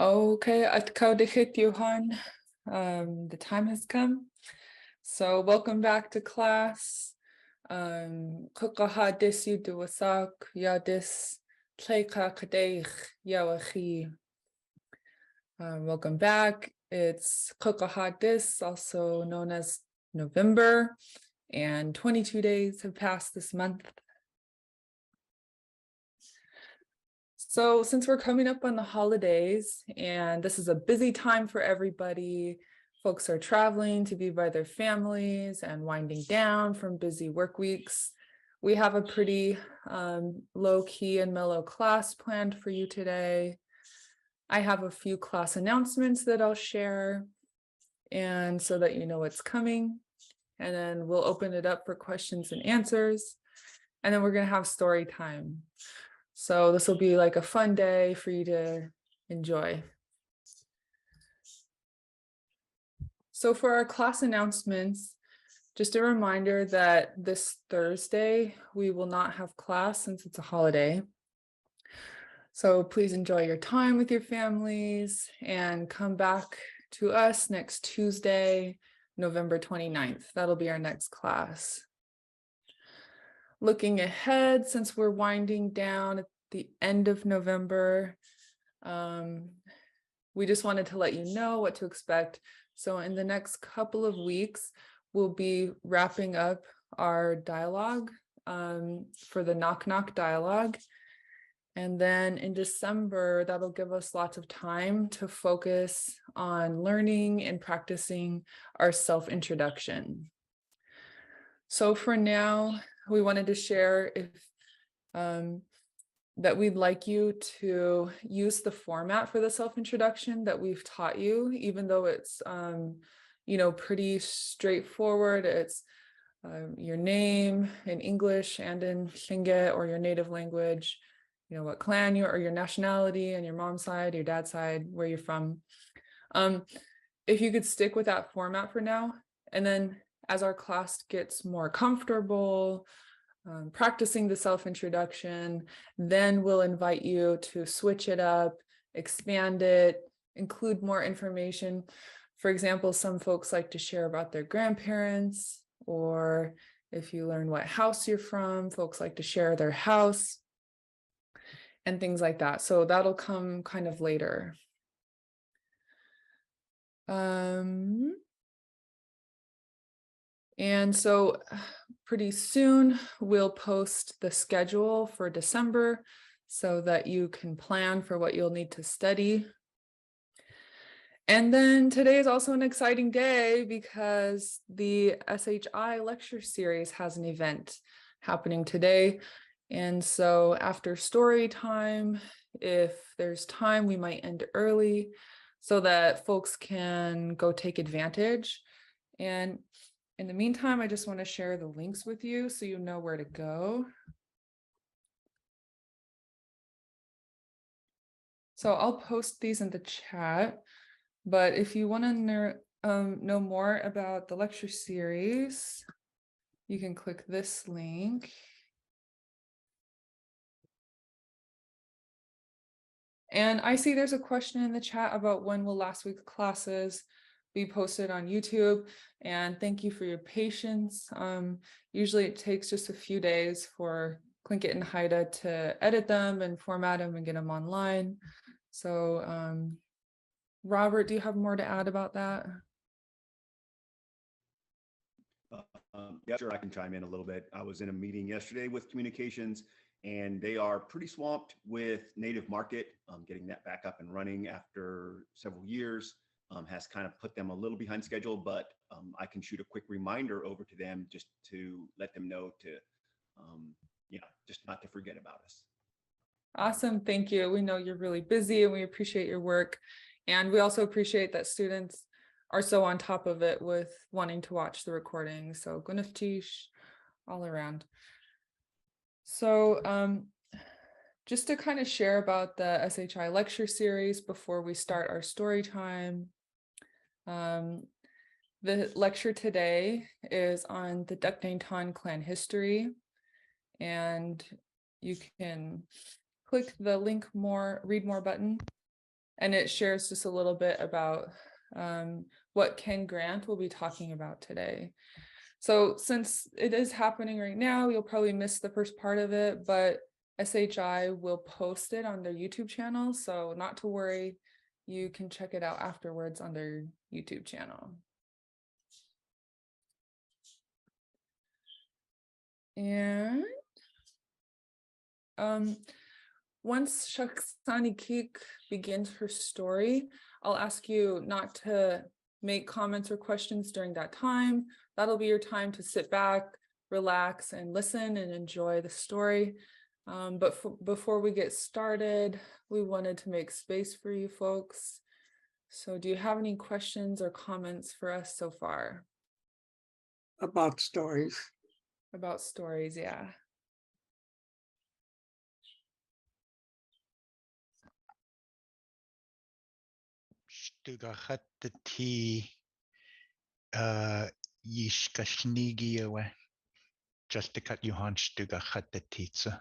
Okay, at Kaudikit Johan, the time has come. So welcome back to class. Kukaha disu duwasak yadis tleika kadeich yawachi. Welcome back. It's Kukaha dis, also known as November, and 22 days have passed this month. So since we're coming up on the holidays and this is a busy time for everybody, folks are traveling to be by their families and winding down from busy work weeks. We have a pretty low key and mellow class planned for you today. I have a few class announcements that I'll share, and so that you know what's coming. And then we'll open it up for questions and answers. And then we're going to have story time. So this will be like a fun day for you to enjoy. So for our class announcements, just a reminder that this Thursday, we will not have class since it's a holiday. So please enjoy your time with your families and come back to us next Tuesday, November 29th. That'll be our next class. Looking ahead, since we're winding down at the end of November, we just wanted to let you know what to expect. So in the next couple of weeks, we'll be wrapping up our dialogue for the Knock Knock dialogue. And then in December, that'll give us lots of time to focus on learning and practicing our self-introduction. So for now, we wanted to share that we'd like you to use the format for the self-introduction that we've taught you, even though it's pretty straightforward. It's your name in English and in Lingit or your native language, what clan you are, or your nationality and your mom's side, your dad's side, where you're from. If you could stick with that format for now, and then as our class gets more comfortable practicing the self-introduction, then we'll invite you to switch it up, expand it, include more information. For example, some folks like to share about their grandparents, or if you learn what house you're from, folks like to share their house and things like that. So that'll come kind of later. And so pretty soon we'll post the schedule for December so that you can plan for what you'll need to study. And then today is also an exciting day because the SHI lecture series has an event happening today. And so after story time, if there's time, we might end early so that folks can go take advantage. And in the meantime, I just want to share the links with you so you know where to go. So I'll post these in the chat, but if you want to know more about the lecture series, you can click this link. And I see there's a question in the chat about when will last week's classes be posted on YouTube, and thank you for your patience. Usually it takes just a few days for Tlingit and Haida to edit them and format them and get them online. So Robert, do you have more to add about that? Yeah, sure, I can chime in a little bit. I was in a meeting yesterday with communications, and they are pretty swamped with Native Market. Getting that back up and running after several years has kind of put them a little behind schedule, but I can shoot a quick reminder over to them just to let them know to, just not to forget about us. Awesome, thank you. We know you're really busy and we appreciate your work. And we also appreciate that students are so on top of it with wanting to watch the recording. So Gunaftish all around. So just to kind of share about the SHI lecture series before we start our story time. The lecture today is on the Dukdainton clan history, and you can click the link read more button, and it shares just a little bit about what Ken Grant will be talking about today. So since it is happening right now, you'll probably miss the first part of it, but SHI will post it on their YouTube channel, so not to worry, you can check it out afterwards on their YouTube channel. And once Shaksani Kik begins her story, I'll ask you not to make comments or questions during that time. That'll be your time to sit back, relax, and listen and enjoy the story. But before we get started, we wanted to make space for you folks. So do you have any questions or comments for us so far? About stories. About stories, yeah. Stugachatati Yishkashnigiawe. Just to cut you on Stugachatatitsa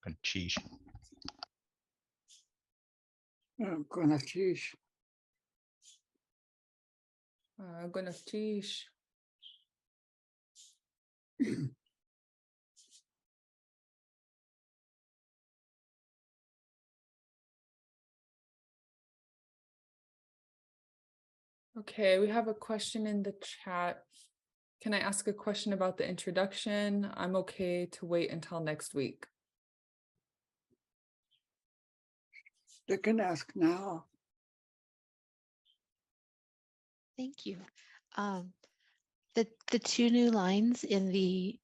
and cheese. Gunachish. Gunachish. Okay, we have a question in the chat. Can I ask a question about the introduction? I'm okay to wait until next week. They can ask now. Thank you. The two new lines in the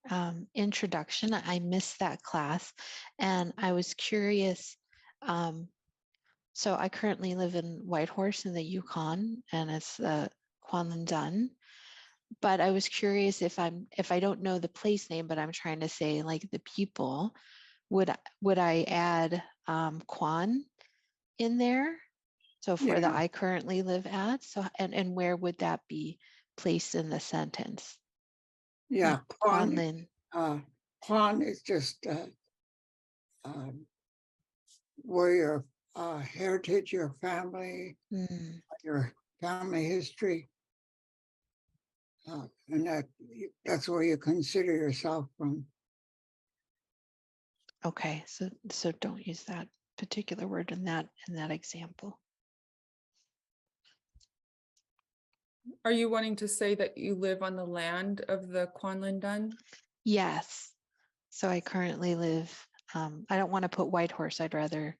introduction, I missed that class, and I was curious. So I currently live in Whitehorse in the Yukon, and it's Kwanlin. But I was curious if I don't know the place name, but I'm trying to say like the people, would I add Kwan in there? So for the Yeah. I currently live at, so and where would that be placed in the sentence? Yeah, Kwanlin. Kwan is just where your heritage, your family, your family history, and that's where you consider yourself from. Okay, so don't use that particular word in that example. Are you wanting to say that you live on the land of the Kwanlin Dun? Yes. So I currently live, I don't want to put Whitehorse, I'd rather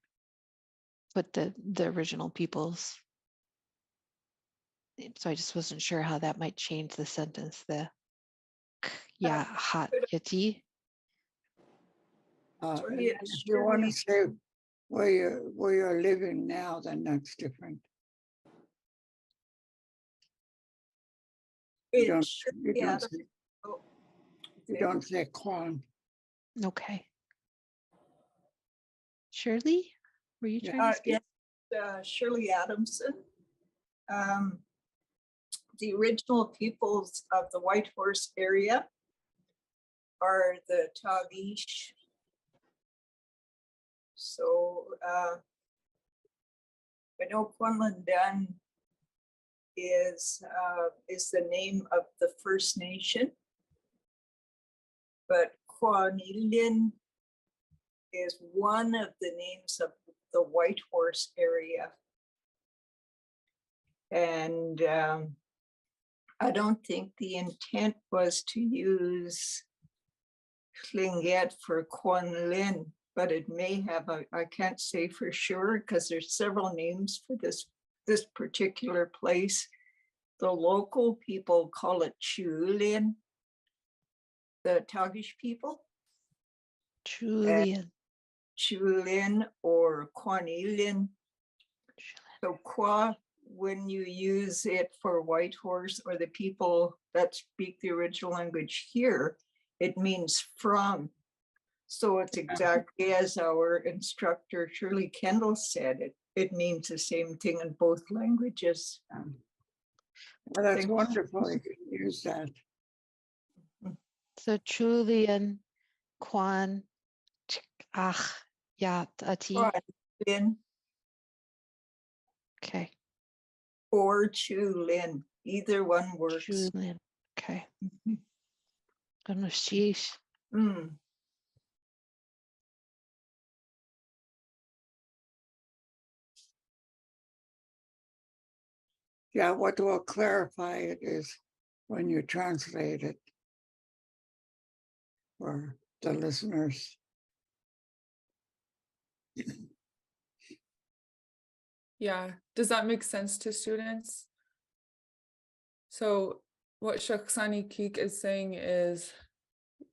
put the original peoples. So I just wasn't sure how that might change the sentence. The yeah, hot yeti. If you want to say where you're living now, then that's different. You don't say Kwan. Okay. Shirley, were you trying to speak? Yes, Shirley Adamson. The original peoples of the Whitehorse area are the Tagish. So I know Kwanlin Dun is the name of the First Nation, but Kwanilin is one of the names of the Whitehorse area. And I don't think the intent was to use Lingit for Kwanlin, but it may have, I can't say for sure because there's several names for this particular place. The local people call it Chulin, the Tagish people. Julian. Chulin or Kwanilin. So Kwa, when you use it for Whitehorse or the people that speak the original language here, it means from. So it's exactly as our instructor Shirley Kendall said, it means the same thing in both languages. Well, that's wonderful. You can use that. So Julian, Kwan, Ach, Yat, Ati. Okay. or Chulin. Either one works. Chulin. Okay. Mhm. Sheesh. Mm. Yeah, what will clarify it is when you translate it for the listeners. Yeah, does that make sense to students? So what Shaksani Keek is saying is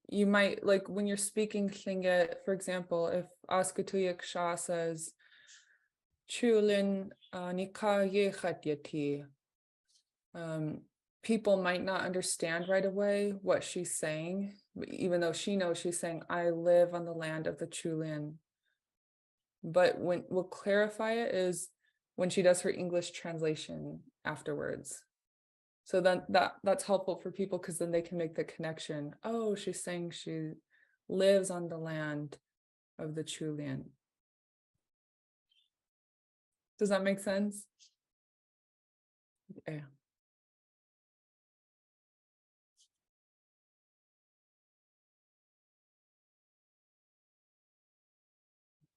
you might, like when you're speaking Tlingit, for example, if Askatuyak Shah says, Chulin Nika Ye Khatyati, people might not understand right away what she's saying, even though she knows she's saying, I live on the land of the Chulin. But when we'll clarify it is when she does her English translation afterwards. So then that's helpful for people because then they can make the connection. Oh, she's saying she lives on the land of the Chulin. Does that make sense? Yeah.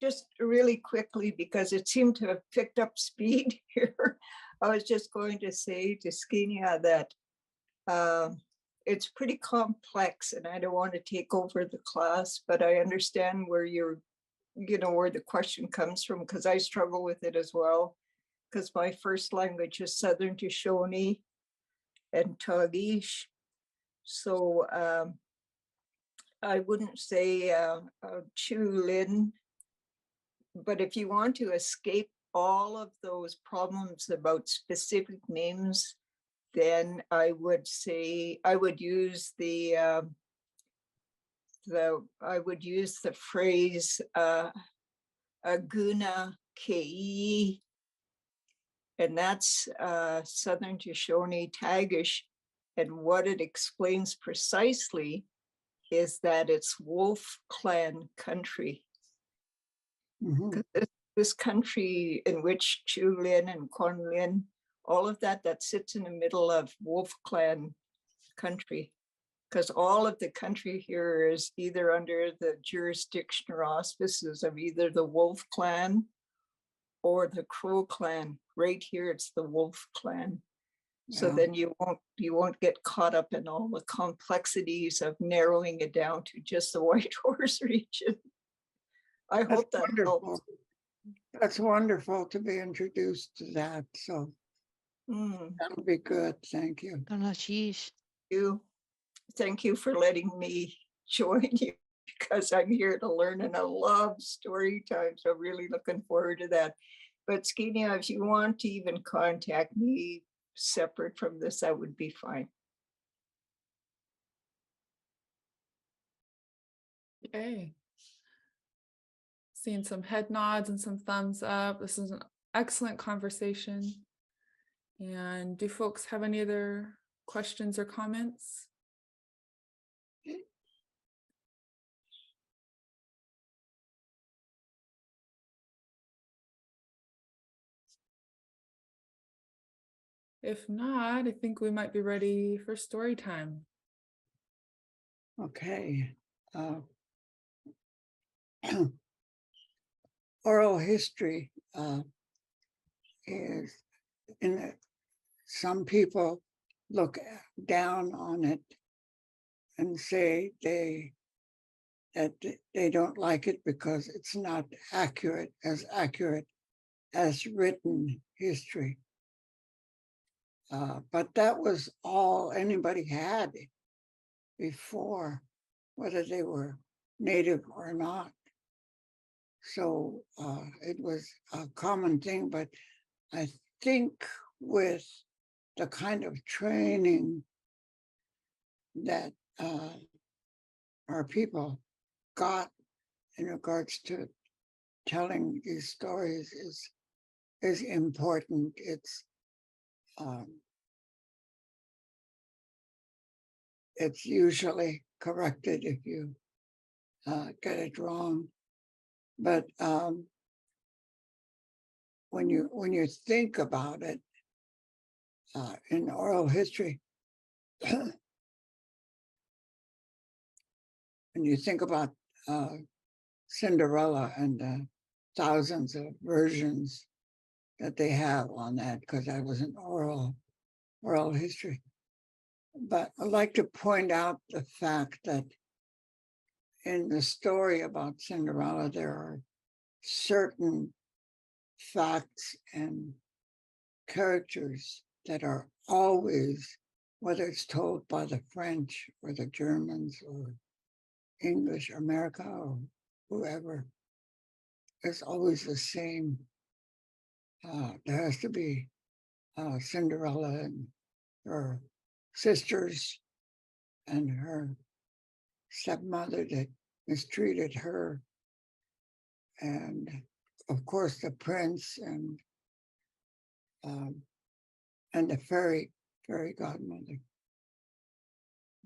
Just really quickly, because it seemed to have picked up speed here. I was just going to say to Skinia that it's pretty complex and I don't want to take over the class, but I understand where you're, where the question comes from, because I struggle with it as well. Because my first language is Southern Shoshone and Tagish. So I wouldn't say Chulin, but if you want to escape all of those problems about specific names, then I would say I would use the phrase Aguna Kei, and that's Southern Shoshone Tagish. And what it explains precisely is that it's Wolf Clan country. Mhm. This country in which Chulin and Konlin, all of that sits in the middle of Wolf Clan country, because all of the country here is either under the jurisdiction or auspices of either the Wolf Clan or the Crow Clan. Right here, it's the Wolf Clan. So Yeah. then you won't get caught up in all the complexities of narrowing it down to just the White Horse region. I That's hope that wonderful. helps. That's wonderful to be introduced to that. So that'll be good. Thank you. Sheesh. Thank you for letting me join you, because I'm here to learn and I love story time. So really looking forward to that. But Skinia, if you want to even contact me separate from this, that would be fine. Okay. Seeing some head nods and some thumbs up. This is an excellent conversation. And do folks have any other questions or comments? If not, I think we might be ready for story time. Okay. Oral history is in it. Some people look down on it and say that they don't like it because it's not accurate as written history. But that was all anybody had before, whether they were native or not. So it was a common thing, but I think with the kind of training that our people got in regards to telling these stories is important. It's usually corrected if you get it wrong, but when you think about it, in oral history, when you think about Cinderella and the thousands of versions that they have on that, because that was an oral history. But I'd like to point out the fact that in the story about Cinderella, there are certain facts and characters that are always, whether it's told by the French or the Germans or English, America, or whoever, it's always the same. There has to be Cinderella and her sisters and her stepmother that mistreated her, and of course the prince and the fairy godmother.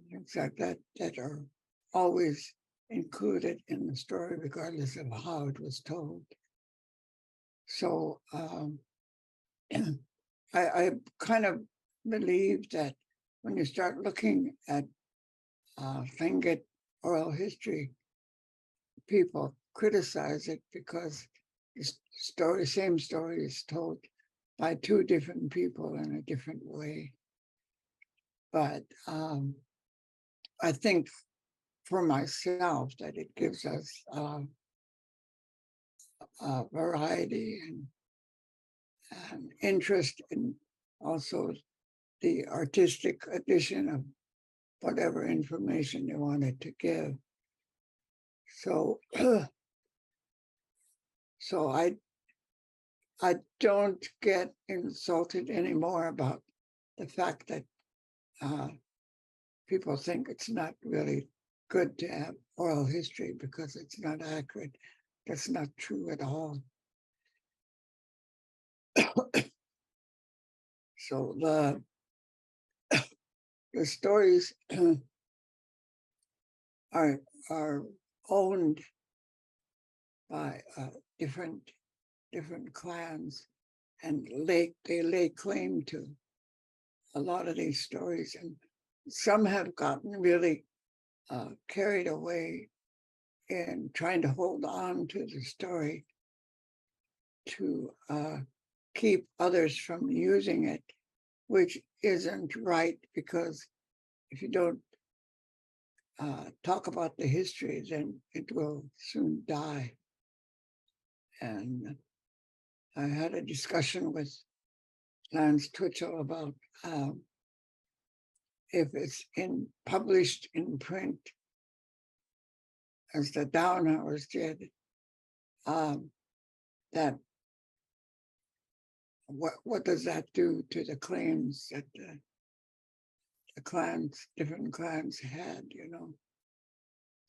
Things like that are always included in the story, regardless of how it was told. So I kind of believe that when you start looking at Lingit oral history, people criticize it because the same story is told by two different people in a different way. But I think for myself that it gives us variety and interest, and also the artistic addition of whatever information you wanted to give. So, so I don't get insulted anymore about the fact that people think it's not really good to have oral history because it's not accurate. That's not true at all. So the stories are owned by different clans, and they lay claim to a lot of these stories, and some have gotten really carried away in trying to hold on to the story to keep others from using it, which isn't right, because if you don't talk about the history, then it will soon die. And I had a discussion with Lance Twitchell about if it's published in print, as the Downhowers did, that what does that do to the claims that the clans, different clans had, you know?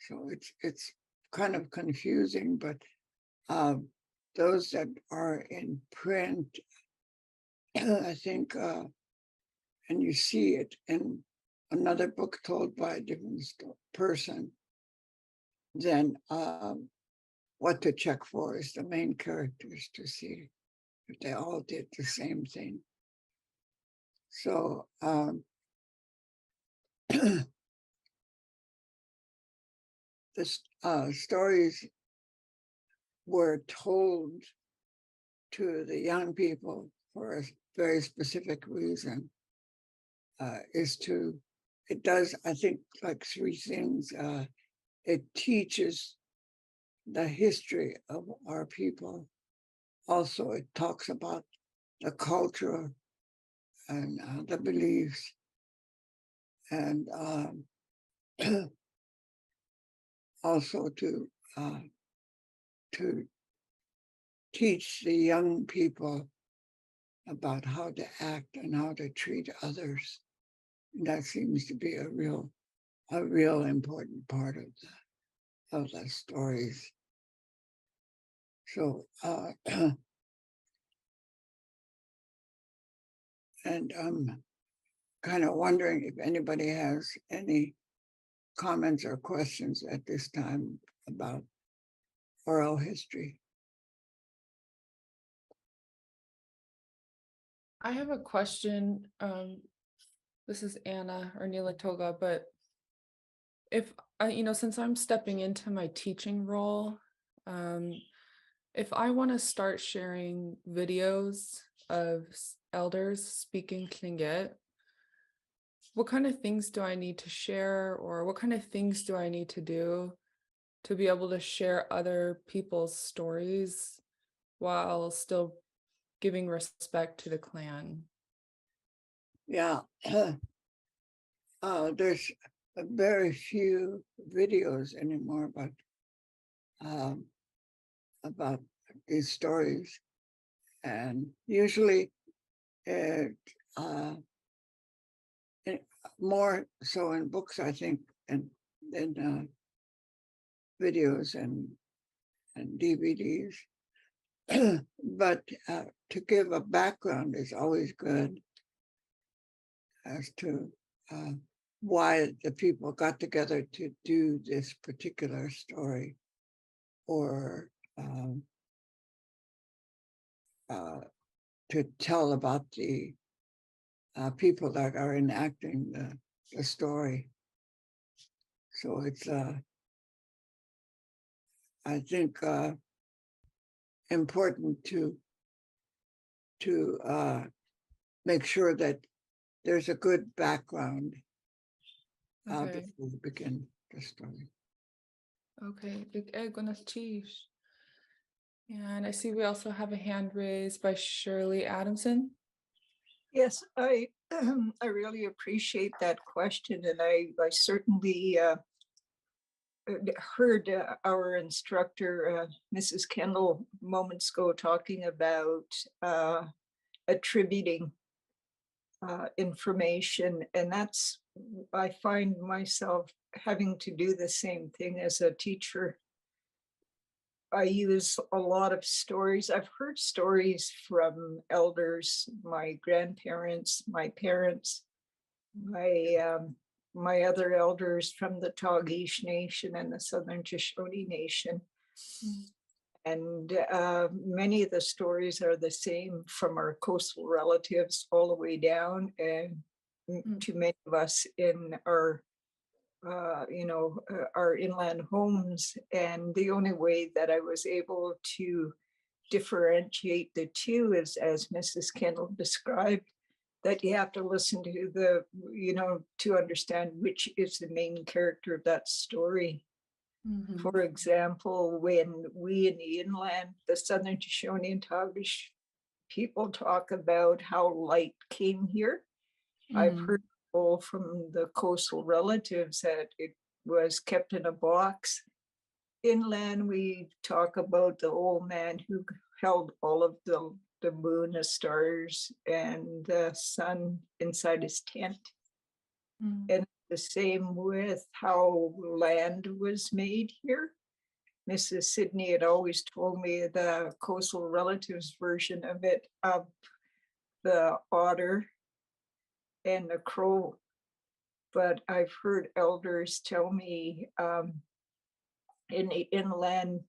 So it's kind of confusing, but those that are in print, I think, and you see it in another book told by a different person, then what to check for is the main characters, to see if they all did the same thing. So the stories were told to the young people for a very specific reason, it does, I think, like three things. It teaches the history of our people. Also, it talks about the culture and the beliefs, and also to teach the young people about how to act and how to treat others. And that seems to be a real important part of the stories. So, and I'm kind of wondering if anybody has any comments or questions at this time about oral history. I have a question. This is Anna or Nilatoga, but if I, since I'm stepping into my teaching role, if I want to start sharing videos of elders speaking Tlingit, what kind of things do I need to share, or what kind of things do I need to do to be able to share other people's stories while still giving respect to the clan? Yeah. There's very few videos anymore um, about these stories, and usually it, more so in books, I think, and in videos and DVDs. But to give a background is always good as to why the people got together to do this particular story, or to tell about the people that are enacting the story. So it's, I think, important to make sure that there's a good background Okay. before we begin the story. Okay, big egg on the cheese. And I see we also have a hand raised by Shirley Adamson. Yes, I I really appreciate that question, and I certainly heard our instructor, Mrs. Kendall, moments ago talking about attributing information, and that's, I find myself having to do the same thing as a teacher. I use a lot of stories. I've heard stories from elders, my grandparents, my parents, my other elders from the Tagish Nation and the Southern Shoshone Nation. And many of the stories are the same from our coastal relatives all the way down, and to many of us in our our inland homes. And the only way that I was able to differentiate the two is, as Mrs. Kendall described, that you have to listen to the, to understand which is the main character of that story. For example, when we in the inland, the Southern Shoshone and Tagish people talk about how light came here, I've heard all from the coastal relatives that it was kept in a box. Inland, we talk about the old man who held all of the moon, the stars, and the sun inside his tent. And the same with how land was made here. Mrs. Sidney had always told me the coastal relatives version of it, of the otter and the crow. But I've heard elders tell me in the inland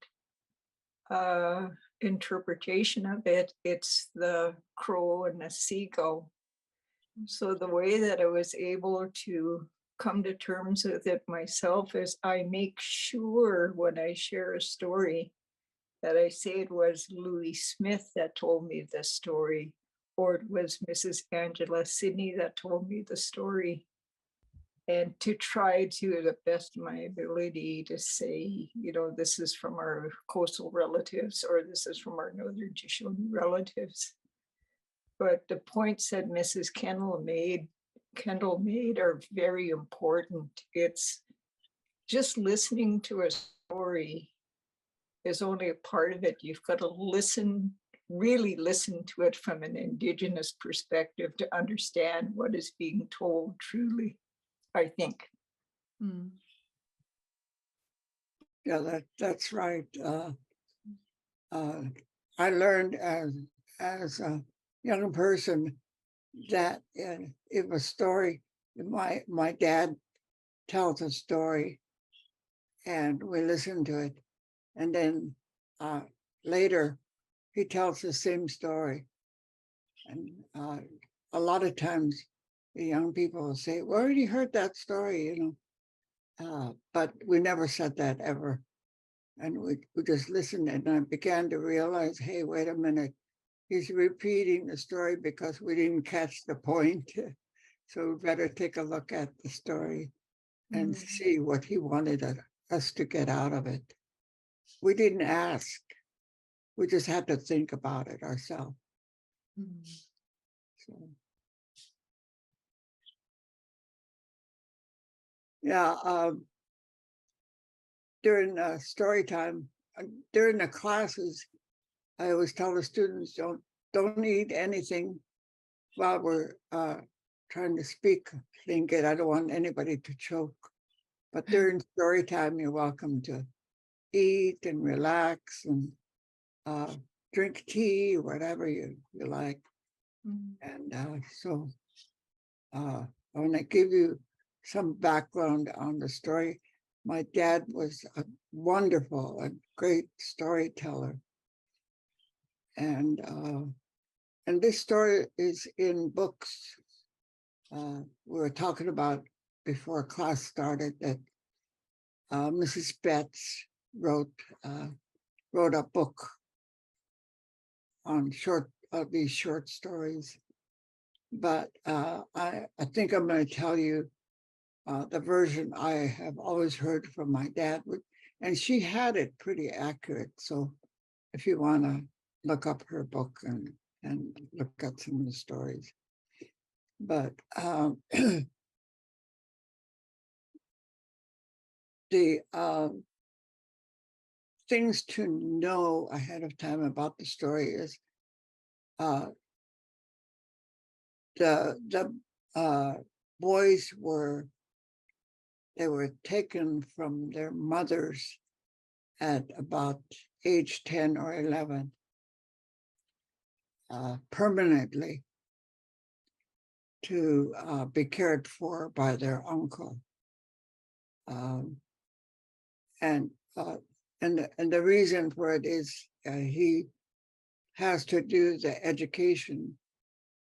interpretation of it, it's the crow and the seagull. So the way that I was able to come to terms with it myself is I make sure when I share a story that I say it was Louis Smith that told me the story, or it was Mrs. Angela Sidney that told me the story. And to try to the best of my ability to say, this is from our coastal relatives, or this is from our Northern Shoshone relatives. But the points that Mrs. Kendall made are very important. It's just listening to a story is only a part of it. You've got to really listen to it from an Indigenous perspective to understand what is being told truly, I think. Yeah, that's right. I learned as a young person that if a story, my dad tells a story and we listen to it, and then later he tells the same story, And a lot of times the young people will say, we already heard that story, but we never said that ever. And we just listened, and I began to realize, hey, wait a minute, he's repeating the story because we didn't catch the point. So we better take a look at the story and see what he wanted us to get out of it. We didn't ask. We just had to think about it ourselves. So, yeah, during story time, during the classes, I always tell the students, don't eat anything while we're trying to speak Lingit. I don't want anybody to choke. But during story time, you're welcome to eat and relax and drink tea, whatever you like. And so I want to give you some background on the story. My dad was a great storyteller. And this story is in books. We were talking about before class started that Mrs. Betts wrote a book on these short stories. But I think I'm going to tell you the version I have always heard from my dad, and she had it pretty accurate. So if you want to look up her book and look at some of the stories. But the things to know ahead of time about the story is the boys were taken from their mothers at about age 10 or 11 permanently to be cared for by their uncle. And the reason for it is he has to do the education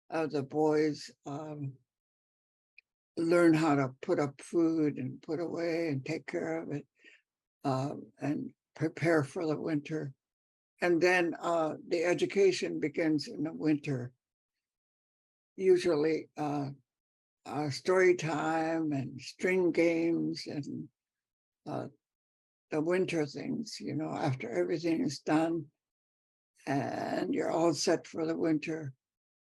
of the boys, learn how to put up food and put away and take care of it, and prepare for the winter. And then the education begins in the winter, usually story time and string games and the winter things, after everything is done and you're all set for the winter,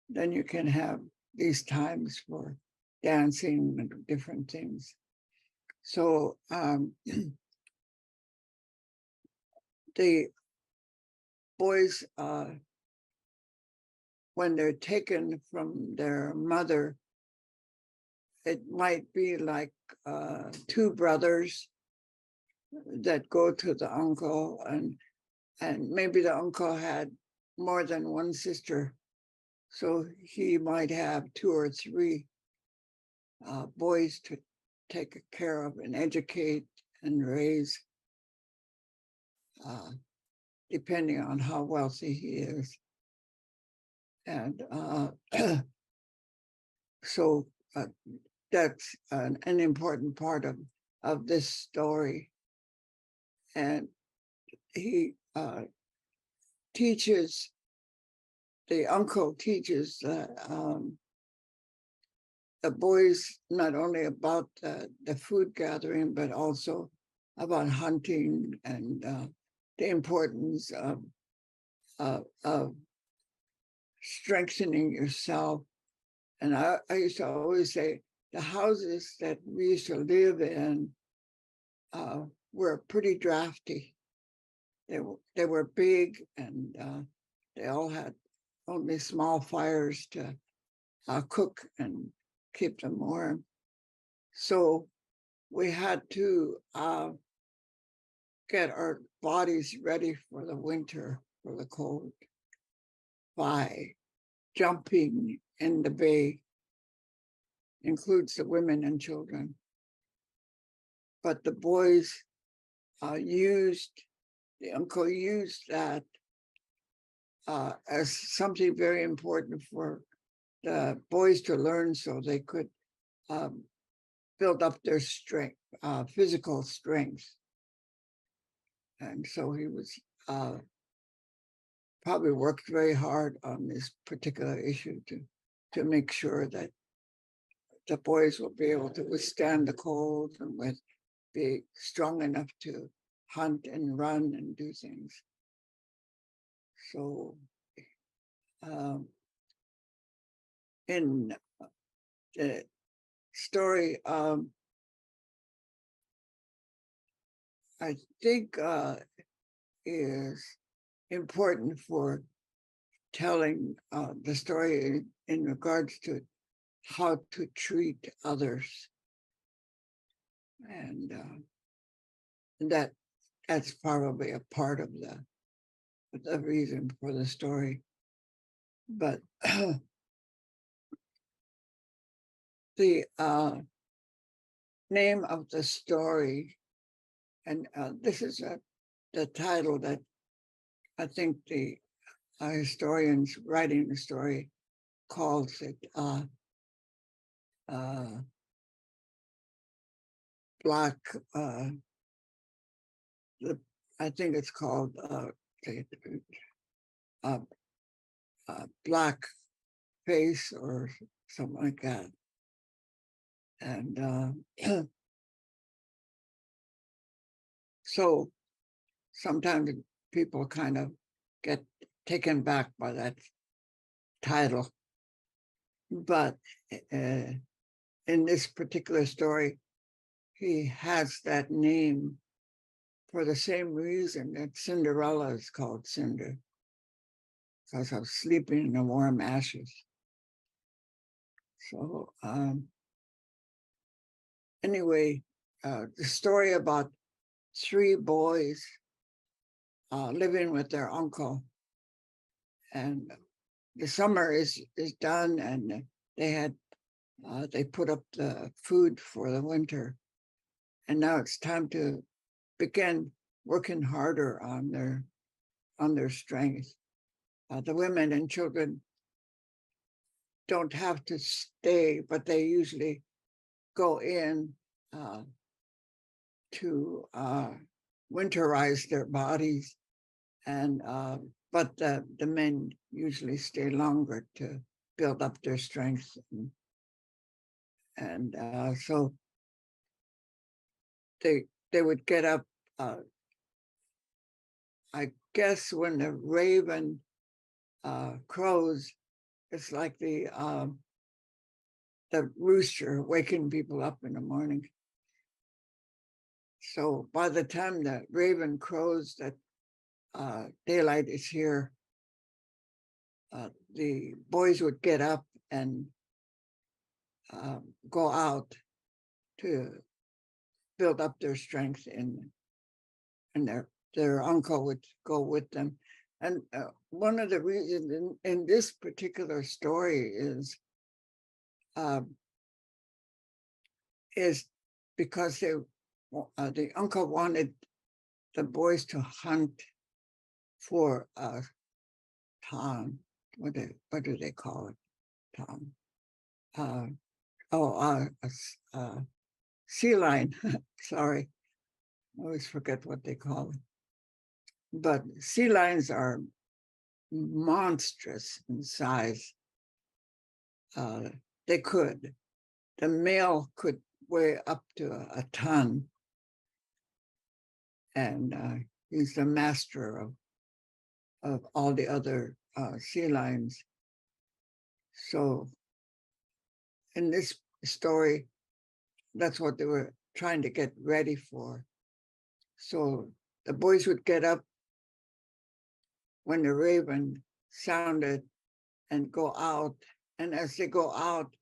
then you can have these times for dancing and different things. So the boys, when they're taken from their mother, it might be like two brothers that go to the uncle, and maybe the uncle had more than one sister, so he might have two or three boys to take care of and educate and raise, depending on how wealthy he is. And so that's an important part of this story. And he teaches, the uncle teaches the boys not only about the food gathering, but also about hunting and the importance of strengthening yourself. And I used to always say the houses that we used to live in were pretty drafty. They were big, and they all had only small fires to cook and keep them warm. So we had to get our bodies ready for the winter, for the cold, by jumping in the bay. Includes the women and children. But the boys the uncle used that as something very important for the boys to learn so they could build up their strength, physical strength. And so he was probably worked very hard on this particular issue to make sure that the boys will be able to withstand the cold and be strong enough to hunt and run and do things. So in the story, I think is important for telling the story in regards to how to treat others. And that's probably a part of the reason for the story. But the name of the story, and this is the title that I think the historians writing the story calls it Black, I think it's called Black Face or something like that. And so sometimes people kind of get taken back by that title. But in this particular story, he has that name for the same reason that Cinderella is called Cinder, because of sleeping in the warm ashes. So anyway, the story about 3 boys living with their uncle, and the summer is done, and they put up the food for the winter, and now it's time to begin working harder on their strength. The women and children don't have to stay, but they usually go in to winterize their bodies, and but the men usually stay longer to build up their strength, and so they would get up. I guess when the raven crows, it's like the rooster waking people up in the morning. So by the time the raven crows that daylight is here, the boys would get up and go out to build up their strength, and their uncle would go with them. And one of the reasons in this particular story is because the uncle wanted the boys to hunt for Tom. What do they call it? Tom. Sea lion. Sorry, I always forget what they call it. But sea lions are monstrous in size. The male could weigh up to a ton, and he's the master of all the other sea lions. So in this story, that's what they were trying to get ready for. So the boys would get up when the raven sounded and go out. And as they go out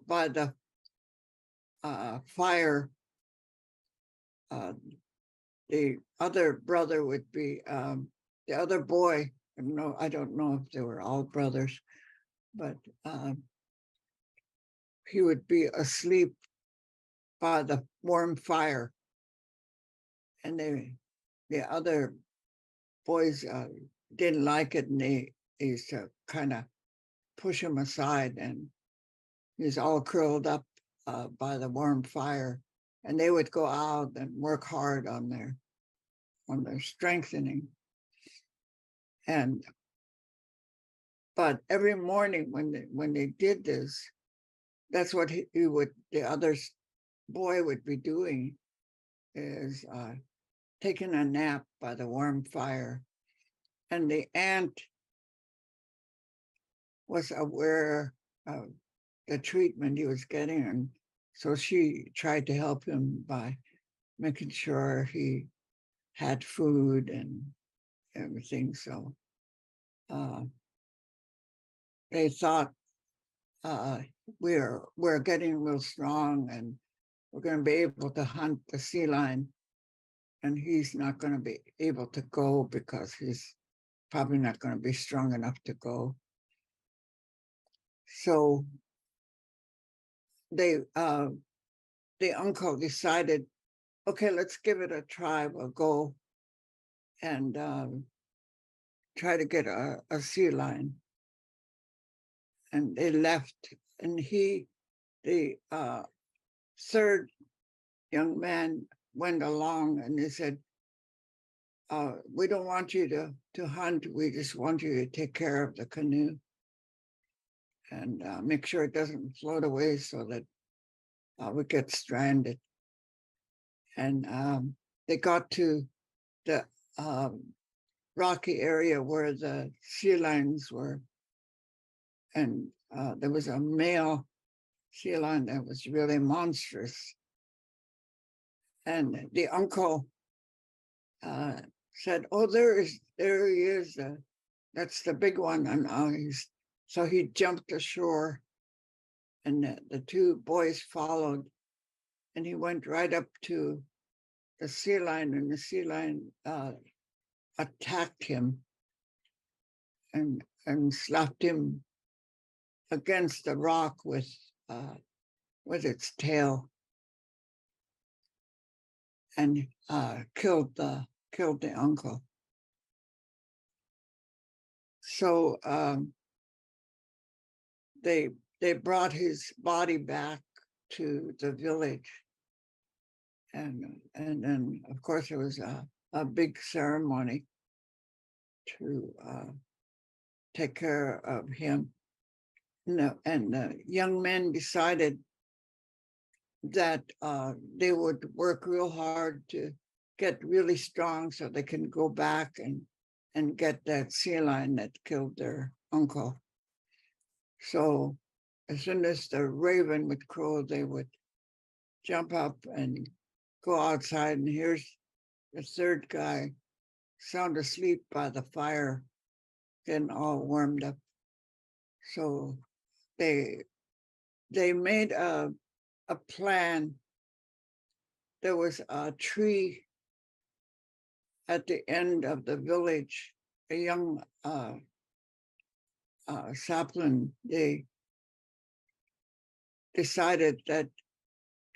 by the fire, the other brother would be, the other boy, I don't know if they were all brothers, but he would be asleep by the warm fire. And the other boys didn't like it, and they used to kind of push him aside, and he's all curled up by the warm fire, and they would go out and work hard on their strengthening. And but every morning when they did this, that's what he would, the other boy would be doing, is taking a nap by the warm fire. And the aunt was aware of the treatment he was getting, and so she tried to help him by making sure he had food and everything. So they thought, we're getting real strong, and we're going to be able to hunt the sea lion, and he's not going to be able to go because he's probably not going to be strong enough to go. So the uncle decided, okay, let's give it a try. We'll go and try to get a sea lion. And they left, and the third young man went along, and they said, we don't want you to hunt. We just want you to take care of the canoe and make sure it doesn't float away so that we get stranded. And they got to the rocky area where the sea lions were. And there was a male sea lion that was really monstrous. And the uncle said, "Oh, there he is. That's the big one." And so he jumped ashore, and the two boys followed, and he went right up to the sea lion, and the sea lion attacked him and slapped him against the rock with its tail, and killed the uncle. So they brought his body back to the village, and then of course there was a big ceremony to take care of him. And the young men decided that they would work real hard to get really strong so they can go back and get that sea lion that killed their uncle. So as soon as the raven would crow, they would jump up and go outside, and here's the third guy sound asleep by the fire, getting all warmed up. So they made a plan. There was a tree at the end of the village, a young sapling. They decided that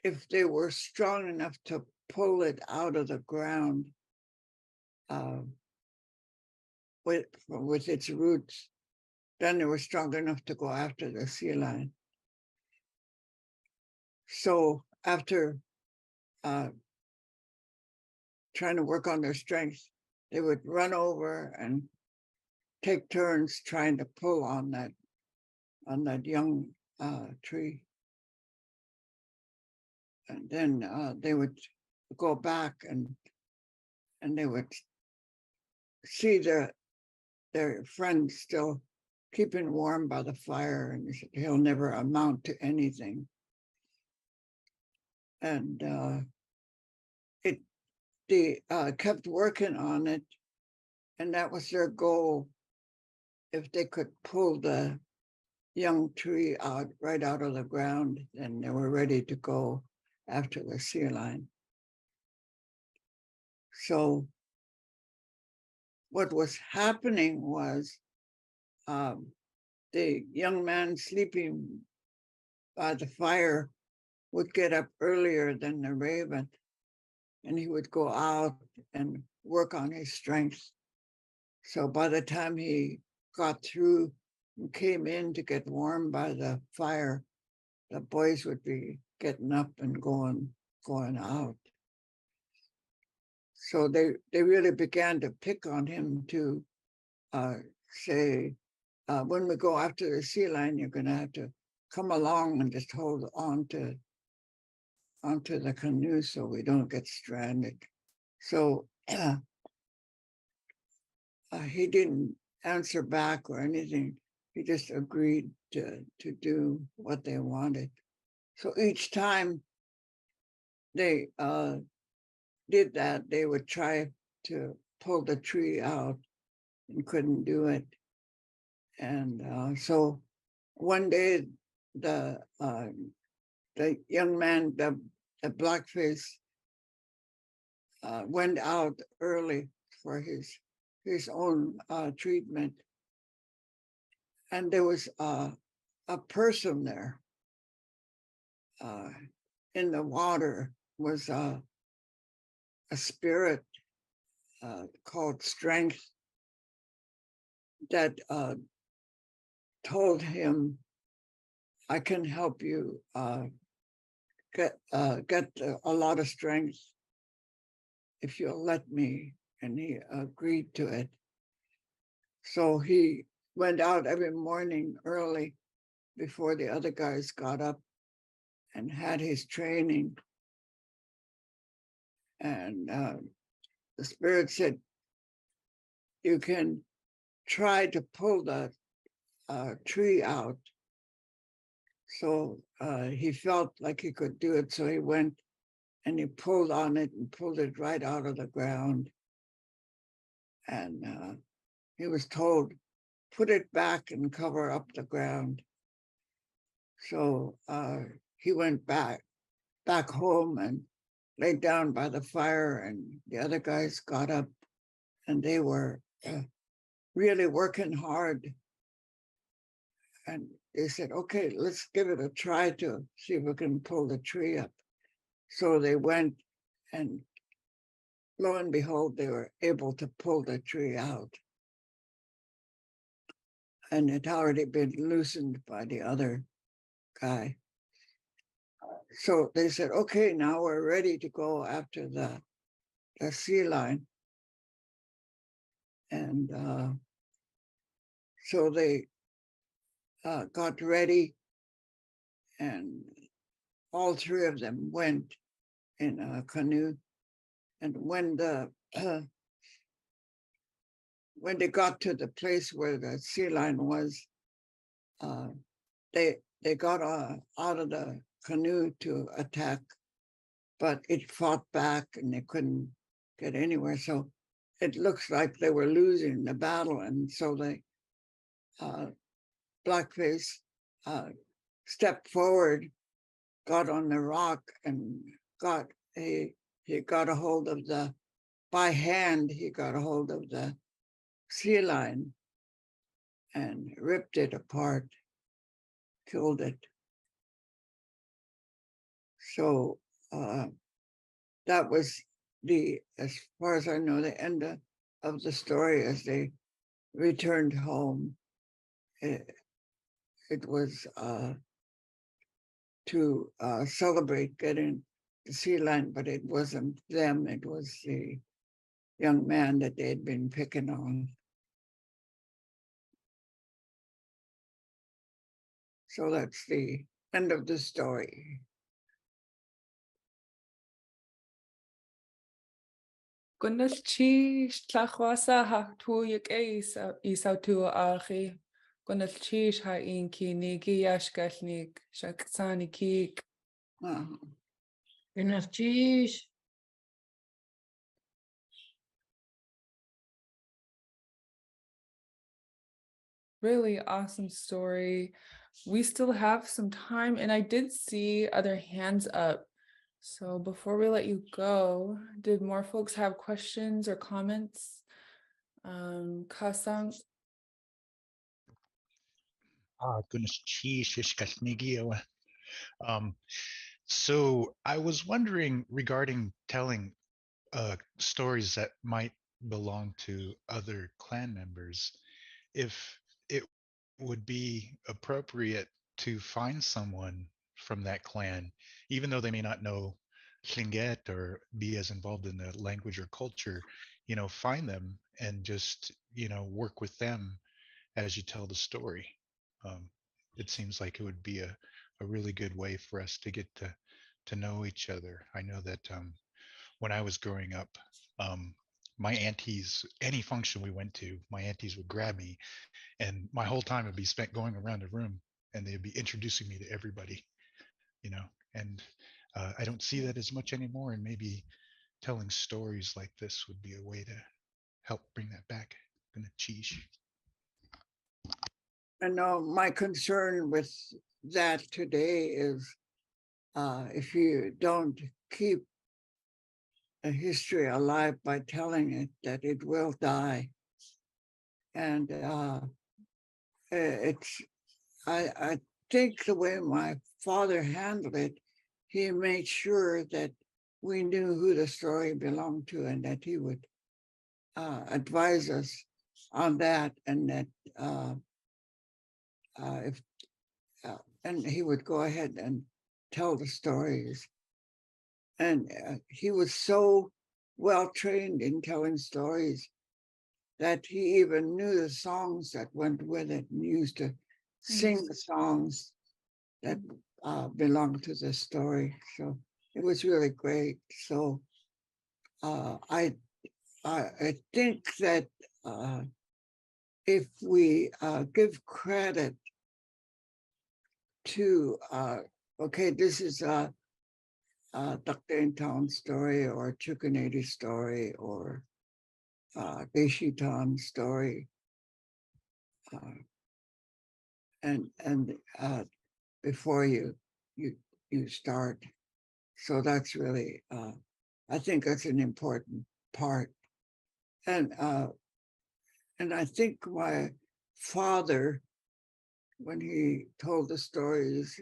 if they were strong enough to pull it out of the ground with its roots, then they were strong enough to go after the sea lion. So after trying to work on their strength, they would run over and take turns trying to pull on that young tree. And then they would go back and they would see their friend still keeping warm by the fire, and they said, he'll never amount to anything. And they kept working on it, and that was their goal. If they could pull the young tree right out of the ground, then they were ready to go after the sea lion. So what was happening was the young man sleeping by the fire would get up earlier than the raven, and he would go out and work on his strength. So by the time he got through and came in to get warm by the fire, the boys would be getting up and going out. So they really began to pick on him to say, when we go after the sea lion, you're going to have to come along and just hold on to onto the canoe so we don't get stranded. So he didn't answer back or anything. He just agreed to do what they wanted. So each time they did that, they would try to pull the tree out and couldn't do it. And so one day, the young man, the blackface, went out early for his own treatment, and there was a person there. In the water was a spirit called Strength that told him, "I can help you get a lot of strength if you'll let me." And he agreed to it. So he went out every morning early before the other guys got up and had his training. And the spirit said, "You can try to pull the tree out." So he felt like he could do it. So he went and he pulled on it and pulled it right out of the ground. And he was told, "Put it back and cover up the ground." So he went back home and laid down by the fire, and the other guys got up, and they were really working hard. And they said, "Okay, let's give it a try to see if we can pull the tree up." So they went, and lo and behold, they were able to pull the tree out. And it had already been loosened by the other guy. So they said, "Okay, now we're ready to go after the sea lion." And so they got ready, and all three of them went in a canoe. And when they got to the place where the sea lion was, they got out of the canoe to attack, but it fought back and they couldn't get anywhere. So it looks like they were losing the battle. And so they Blackface stepped forward, got on the rock, and he got a hold of by hand, he got a hold of the sea lion and ripped it apart, killed it. So that was as far as I know, the end of the story. As they returned home, it was to celebrate getting the sea lion, but it wasn't them, it was the young man that they had been picking on. So that's the end of the story. Goodness chi tlachwasa ha tu yek isa tu achi. Goodness chi ha inki nigi yashkashnik shaksani kik. Buenas noches. Really awesome story. We still have some time, and I did see other hands up. So before we let you go, did more folks have questions or comments? Kasang? Goodness, geez, so I was wondering regarding telling stories that might belong to other clan members, if it would be appropriate to find someone from that clan, even though they may not know Tlingit or be as involved in the language or culture, find them and just, work with them as you tell the story. Um, it seems like it would be a really good way for us to get to know each other. I know that when I was growing up, um, my aunties, any function we went to, my aunties would grab me, and my whole time would be spent going around the room, and they'd be introducing me to everybody, you know. And I don't see that as much anymore, and maybe telling stories like this would be a way to help bring that back. Gonna cheese. I know my concern with that today is if you don't keep a history alive by telling it, that it will die. And it's, I think the way my father handled it, he made sure that we knew who the story belonged to and that he would advise us on that, and that if and he would go ahead and tell the stories. And he was so well trained in telling stories that he even knew the songs that went with it and used to sing the songs that belonged to the story. So it was really great. So I think that if we give credit to okay, this is a Dr. Town story or Chukanady story or Geshitan story, and before you start. So that's really I think that's an important part. And I think my father, when he told the stories,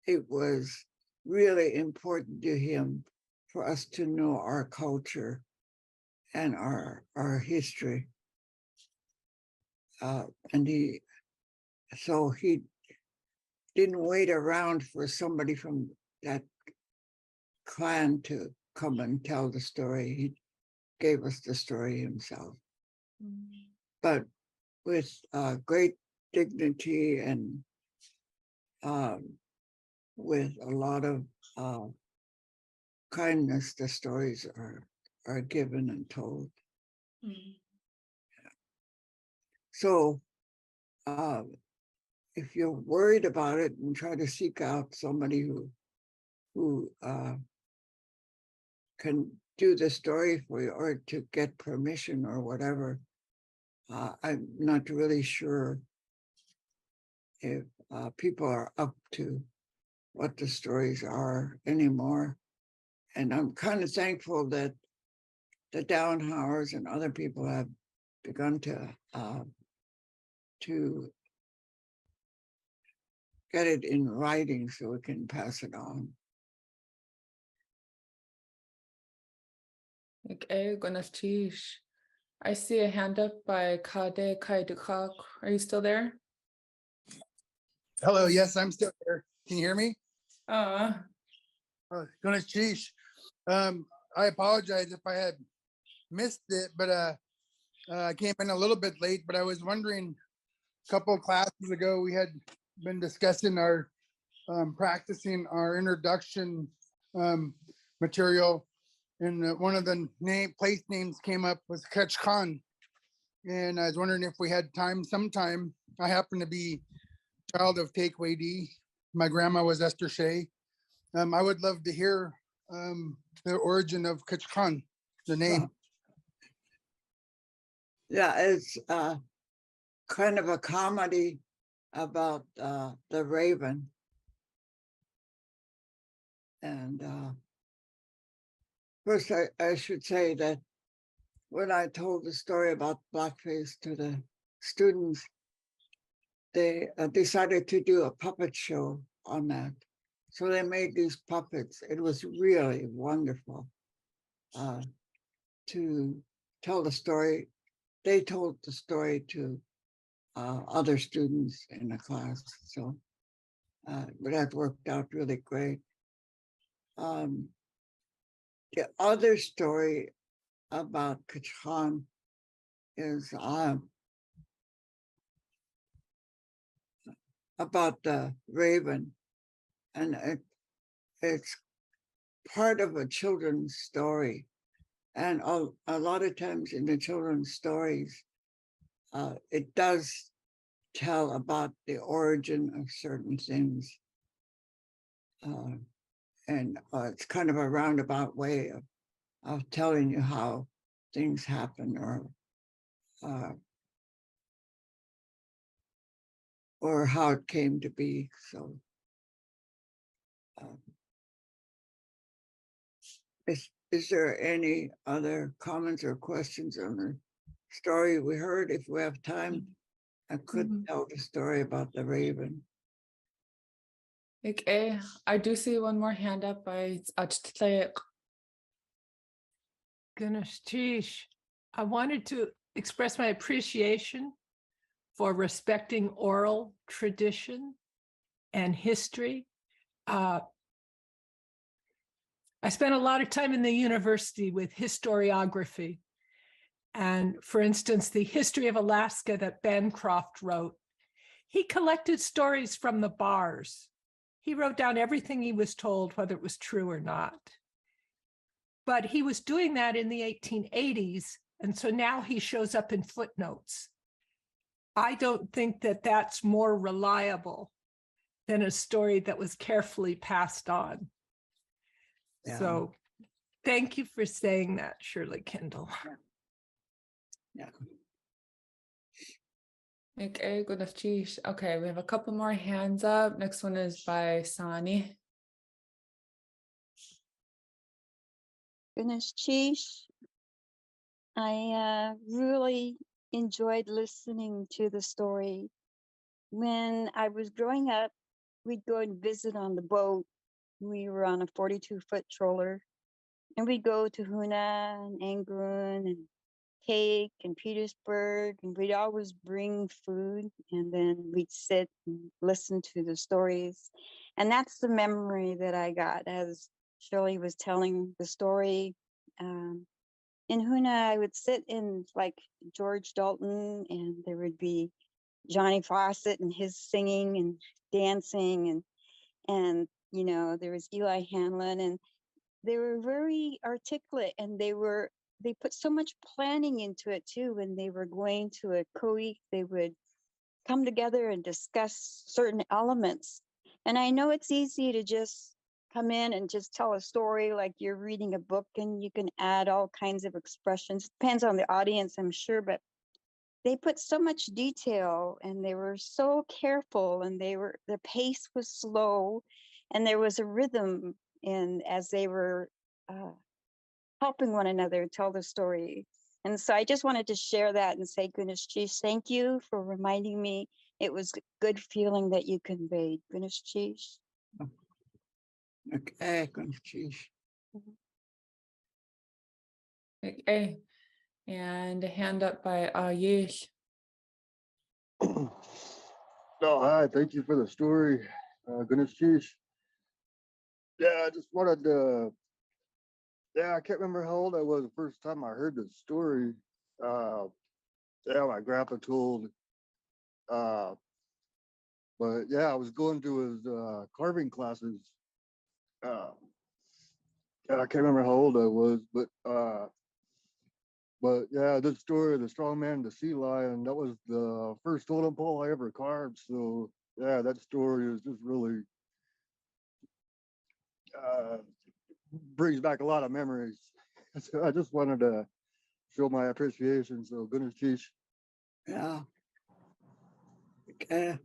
it was really important to him for us to know our culture and our history. And he didn't wait around for somebody from that clan to come and tell the story. He gave us the story himself, but with great dignity and with a lot of kindness. The stories are given and told. So if you're worried about it, and try to seek out somebody who can do the story for you, or to get permission or whatever. I'm not really sure if people are up to what the stories are anymore. And I'm kind of thankful that the Downhowers and other people have begun to get it in writing so we can pass it on. Okay, goodness cheese. I see a hand up by Kade Kaidukak. Are you still there? Hello, yes, I'm still here. Can you hear me? Uh, Goodness, sheesh. I apologize if I had missed it, but I came in a little bit late, but I was wondering, a couple of classes ago, we had been discussing our practicing our introduction material, and one of the place names came up was Kutch Khan. And I was wondering if we had time sometime. I happen to be child of Takeaway D. My grandma was Esther Shea. I would love to hear the origin of Kutch Khan, the name. Yeah, it's kind of a comedy about the raven. And first, I should say that when I told the story about blackface to the students, they decided to do a puppet show on that. So they made these puppets. It was really wonderful to tell the story. They told the story to other students in the class. So but that worked out really great. The other story about Kachan is about the raven, and it's part of a children's story. And a lot of times in the children's stories, it does tell about the origin of certain things. And it's kind of a roundabout way of telling you how things happen, or how it came to be. So is there any other comments or questions on the story we heard? If we have time, I could tell the story about the raven. Okay, I do see one more hand up by Achtlek. Goodness, geez. I wanted to express my appreciation for respecting oral tradition and history. I spent a lot of time in the university with historiography. And for instance, the history of Alaska that Bancroft wrote, he collected stories from the bars. He wrote down everything he was told, whether it was true or not. But he was doing that in the 1880s. And so now he shows up in footnotes. I don't think that that's more reliable than a story that was carefully passed on. Yeah. So thank you for saying that, Shirley Kendall. Yeah. Okay, goodness, geez. Okay, we have a couple more hands up. Next one is by Sani. Goodness, Chief. I really enjoyed listening to the story. When I was growing up, we'd go and visit on the boat. We were on a 42-foot trawler, and we'd go to Huna and Angoon and Cake and Petersburg, and we'd always bring food, and then we'd sit and listen to the stories. And that's the memory that I got as Shirley was telling the story. In Huna, I would sit in like George Dalton, and there would be Johnny Fawcett and his singing and dancing, and you know, there was Eli Hanlon, and they were very articulate, and they put so much planning into it too. When they were going to a koik, they would come together and discuss certain elements. And I know it's easy to just come in and just tell a story like you're reading a book, and you can add all kinds of expressions. Depends on the audience, I'm sure, but they put so much detail, and they were so careful, and the pace was slow, and there was a rhythm in as they were helping one another tell the story. And so I just wanted to share that and say, goodness, Chiefs, thank you for reminding me. It was a good feeling that you conveyed. Goodness, Chiefs. Okay, goodness, geez. Okay, and a hand up by Yesh. No, hi, thank you for the story. Goodness, geez. Yeah, I just wanted to, I can't remember how old I was the first time I heard this story. My grandpa told, but yeah, I was going to his carving classes. And I can't remember how old I was, but yeah, this story, the strong man, the sea lion, that was the first totem pole I ever carved. So yeah, that story is just really brings back a lot of memories. So I just wanted to show my appreciation. So goodness, geez. Yeah. Okay.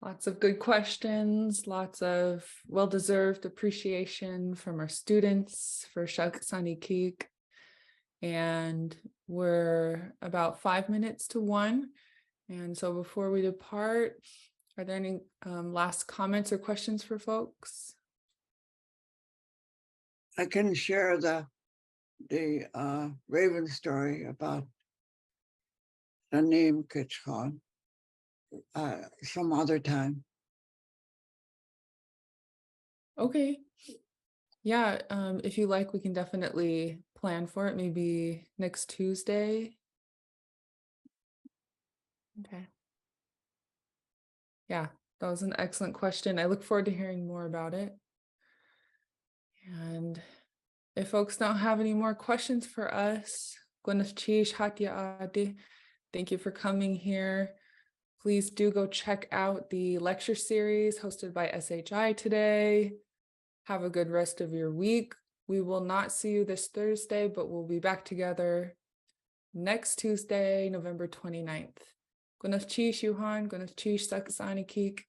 Lots of good questions, lots of well-deserved appreciation from our students for Sani Keek. And we're about 5 minutes to 1. And so before we depart, Are there any last comments or questions for folks? I can share the Raven story about the name Kitchon some other time. Okay. Yeah, if you like, we can definitely plan for it, maybe next Tuesday. Okay. Yeah, that was an excellent question. I look forward to hearing more about it. And if folks don't have any more questions for us, thank you for coming here. Please do go check out the lecture series hosted by SHI today. Have a good rest of your week. We will not see you this Thursday, but we'll be back together next Tuesday, November 29th. Gonna chish, Yuhan, gonna chish, Sakasani Kik.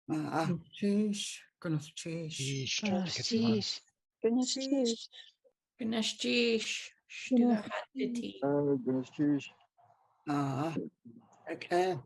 Sheesh, goodness, sheesh. Yeesh, Oh, Kitchon. sheesh. Goodness, cheese. Ganesh Jish. Ganesh Shtuga Hatiti. Goodness, cheese. Okay.